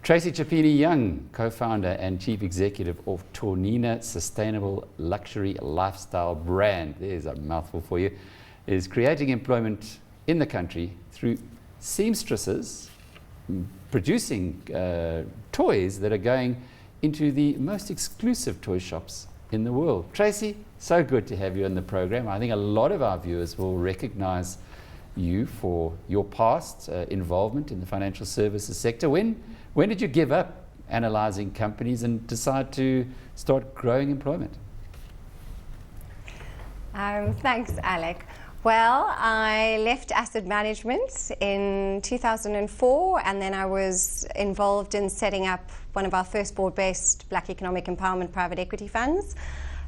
Tracey Chiappini Young, co-founder and chief executive of Tonina Sustainable Luxury Lifestyle brand, there's a mouthful for you, is creating employment in the country through seamstresses producing toys that are going into the most exclusive toy shops in the world. Tracey, so good to have you in the program. I think a lot of our viewers will recognize you for your past involvement in the financial services sector. When did you give up analyzing companies and decide to start growing employment? Thanks, Alec. Well, I left asset management in 2004, and then I was involved in setting up one of our first board-based Black Economic Empowerment private equity funds.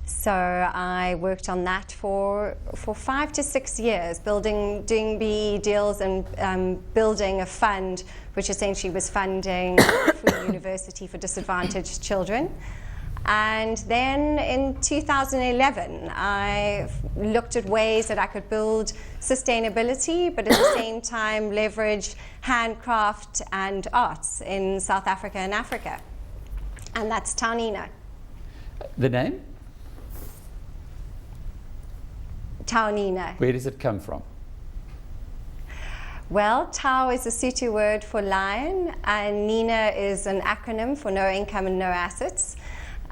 So I worked on that for 5 to 6 years, doing BE deals and building a fund which essentially was funding free university for disadvantaged children. And then in 2011, I looked at ways that I could build sustainability, but at the same time leverage handcraft and arts in South Africa and Africa. And that's Taunina. The name? Taunina. Where does it come from? Well, Tau is a Sotho word for lion, and Nina is an acronym for no income and no assets.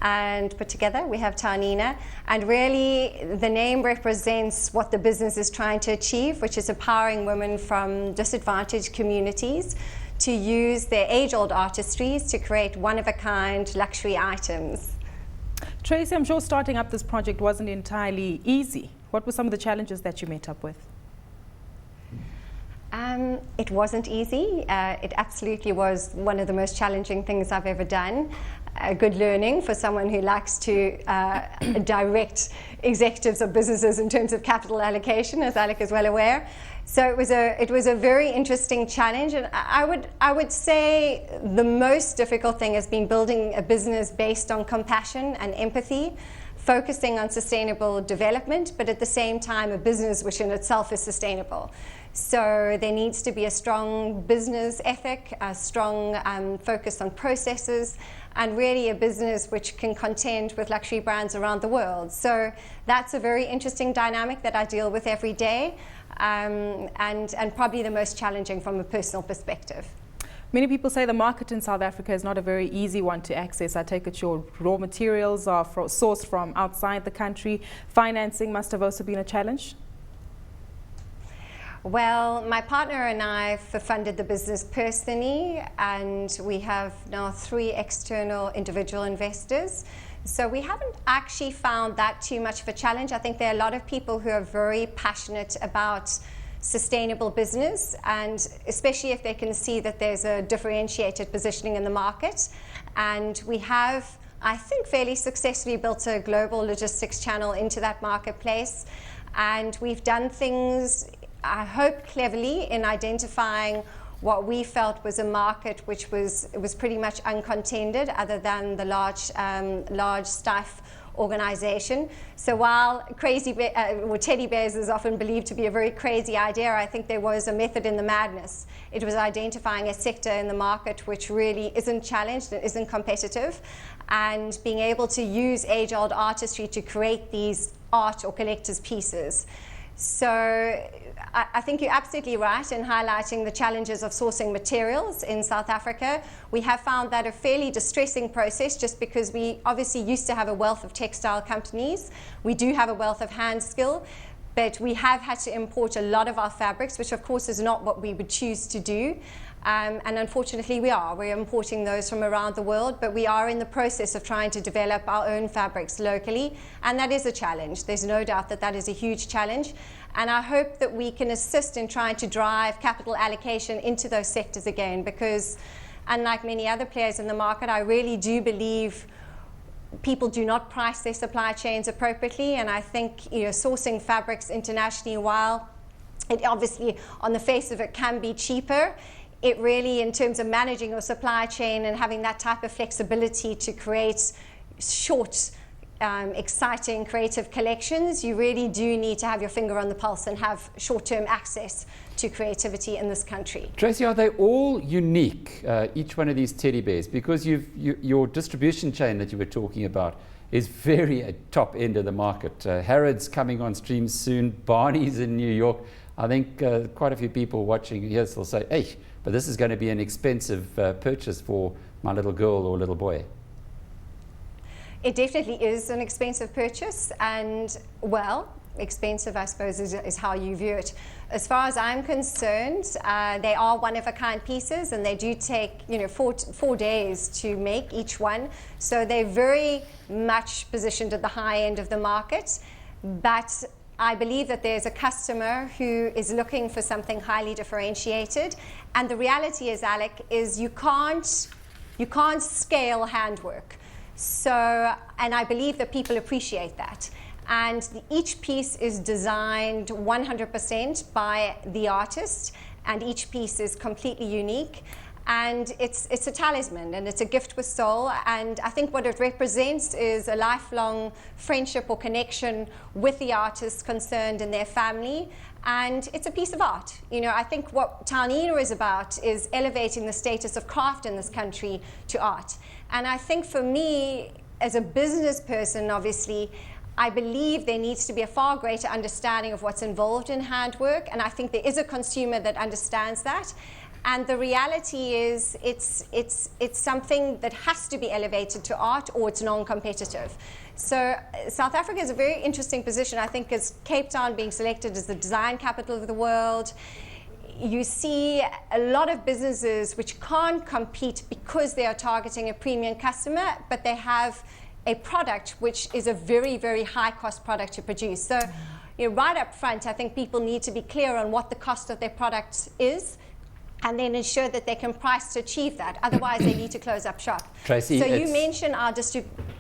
And put together we have Taunina, and really the name represents what the business is trying to achieve, which is empowering women from disadvantaged communities to use their age-old artistries to create one-of-a-kind luxury items. Tracey, I'm sure starting up this project wasn't entirely easy. What were some of the challenges that you met up with? It wasn't easy. It absolutely was one of the most challenging things I've ever done. A good learning for someone who likes to direct executives of businesses in terms of capital allocation, as Alec is well aware. So it was a very interesting challenge, and I would say the most difficult thing has been building a business based on compassion and empathy, focusing on sustainable development, but at the same time a business which in itself is sustainable. So there needs to be a strong business ethic, a strong focus on processes, and really a business which can contend with luxury brands around the world. So that's a very interesting dynamic that I deal with every day, and probably the most challenging from a personal perspective. Many people say the market in South Africa is not a very easy one to access. I take it your raw materials are sourced from outside the country. Financing must have also been a challenge? Well, my partner and I funded the business personally, and we have now 3 external individual investors. So we haven't actually found that too much of a challenge. I think there are a lot of people who are very passionate about sustainable business, and especially if they can see that there's a differentiated positioning in the market. And we have, I think, fairly successfully built a global logistics channel into that marketplace. And we've done things, I hope, cleverly in identifying what we felt was a market which was pretty much uncontended other than the large staff organization. So while teddy bears is often believed to be a very crazy idea, I think there was a method in the madness. It was identifying a sector in the market which really isn't challenged and isn't competitive, and being able to use age-old artistry to create these art or collector's pieces. So I think you're absolutely right in highlighting the challenges of sourcing materials in South Africa. We have found that a fairly distressing process, just because we obviously used to have a wealth of textile companies. We do have a wealth of hand skill, but we have had to import a lot of our fabrics, which of course is not what we would choose to do. And unfortunately we're importing those from around the world, but we are in the process of trying to develop our own fabrics locally, and that is a challenge. There's no doubt that that is a huge challenge, and I hope that we can assist in trying to drive capital allocation into those sectors again, because unlike many other players in the market, I really do believe people do not price their supply chains appropriately, and I think sourcing fabrics internationally, while it obviously on the face of it can be cheaper, it really, in terms of managing your supply chain and having that type of flexibility to create short, exciting, creative collections, you really do need to have your finger on the pulse and have short-term access to creativity in this country. Tracey, are they all unique, each one of these teddy bears? Because your distribution chain that you were talking about is very at top end of the market. Harrods coming on stream soon, Barney's in New York. I think quite a few people watching here will say, hey, but this is going to be an expensive purchase for my little girl or little boy. It definitely is an expensive purchase, and well, expensive, I suppose, is how you view it. As far as I'm concerned, they are one-of-a-kind pieces, and they do take 4 days to make each one. So they're very much positioned at the high end of the market. But I believe that there's a customer who is looking for something highly differentiated. And the reality is, Alec, is you can't scale handwork. So, and I believe that people appreciate that. And each piece is designed 100% by the artist, and each piece is completely unique. And it's a talisman, and it's a gift with soul. And I think what it represents is a lifelong friendship or connection with the artist concerned and their family. And it's a piece of art. I think what Taunina is about is elevating the status of craft in this country to art. And I think for me, as a business person, obviously, I believe there needs to be a far greater understanding of what's involved in handwork, and I think there is a consumer that understands that. And the reality is it's something that has to be elevated to art, or it's non-competitive. So South Africa is a very interesting position. I think as Cape Town being selected as the design capital of the world, you see a lot of businesses which can't compete because they are targeting a premium customer, but they have a product which is a very, very high cost product to produce. So right up front, I think people need to be clear on what the cost of their product is, and then ensure that they can price to achieve that. Otherwise, they need to close up shop. Tracey, so you mentioned our